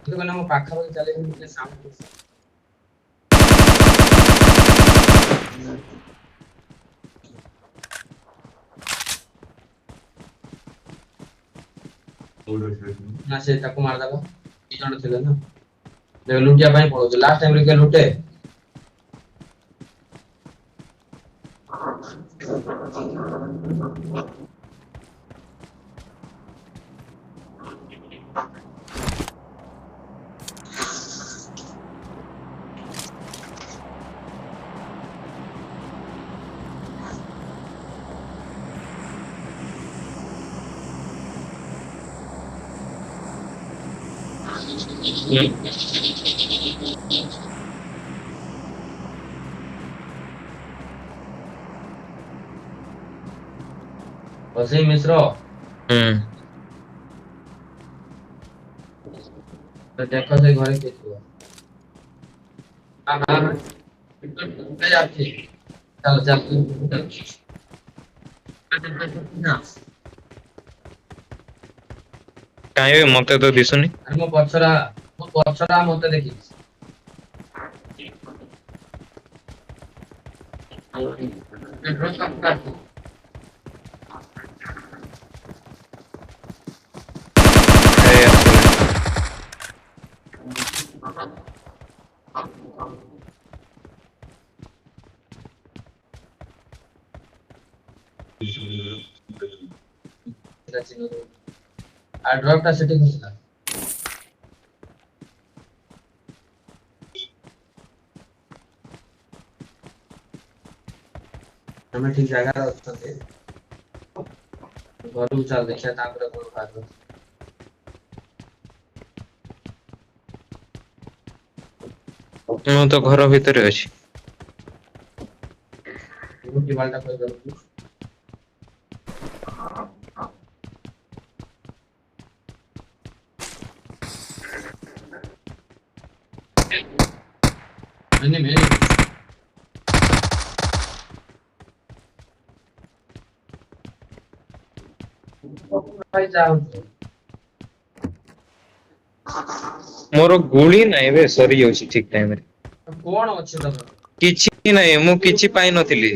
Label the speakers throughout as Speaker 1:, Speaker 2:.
Speaker 1: तो कहना मो पाखा पाखी चले के साउंड ना से ताको मार दबा दी जण थे ना देख लुटिया भाई पड़ो लास्ट टाइम रे के लुटे वसई मिश्र तो देखो से घरे के थियो हां हां पे जाती चल चल
Speaker 2: काहे मते तो दिसुनी
Speaker 1: अरे मो पछरा मते देखि
Speaker 2: ए आसले
Speaker 1: आ ड्रॉप टा सेटिंग होइला हमें ठीक जगह रखते घरु चल देखिया तापर कोन भाग
Speaker 2: ମୁଁ ତ ଘର ଭିତରେ ଅଛି
Speaker 1: रुटी बालटा कोई करू मैंने भाई जाओ
Speaker 2: मोर गुली नाही बे सरी जाउची ठीक टाइम रे
Speaker 1: कौन अच्छे तो
Speaker 2: किछि नाही मु किछि पाइ नथिली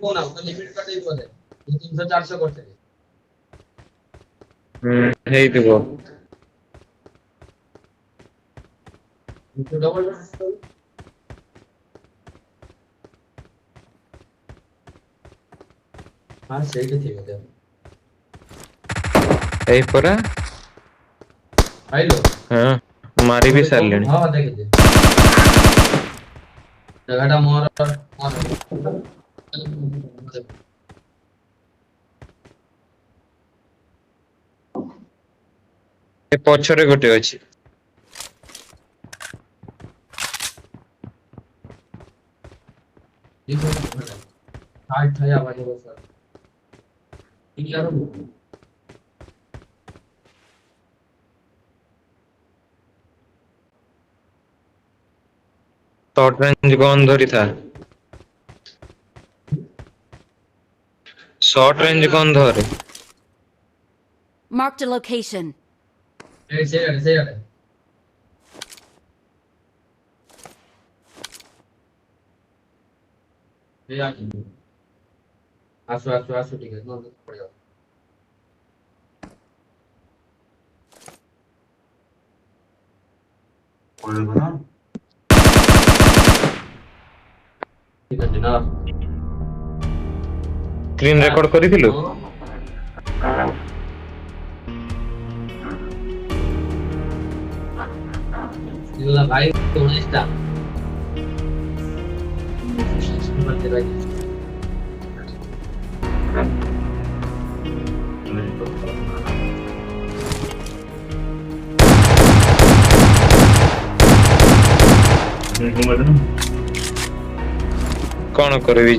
Speaker 1: कौन आपका लिमिट कर दे बोले 300 400 करते
Speaker 2: हेइ दिबो
Speaker 1: तो डबल हां सही के ठीक है
Speaker 2: एई परा
Speaker 1: आइलो
Speaker 2: हां मारी भी सार लेनी
Speaker 1: हां देख दे जगहटा मोर
Speaker 2: ए पछरे गोटे अछि
Speaker 1: देखो हार्ट था या वाले सर ठीक यार
Speaker 2: शॉर्ट रेंज गन धरी था शॉर्ट रेंज गन धरे
Speaker 3: Marked a location.
Speaker 1: से आसो ठीक है नो पड़ेगा पड़ेगा ना ठीक है ना
Speaker 2: स्क्रीन रेकॉर्ड करिथिलु
Speaker 1: इला भाई तो नेक्स्ट मत भाई
Speaker 2: कौन करबी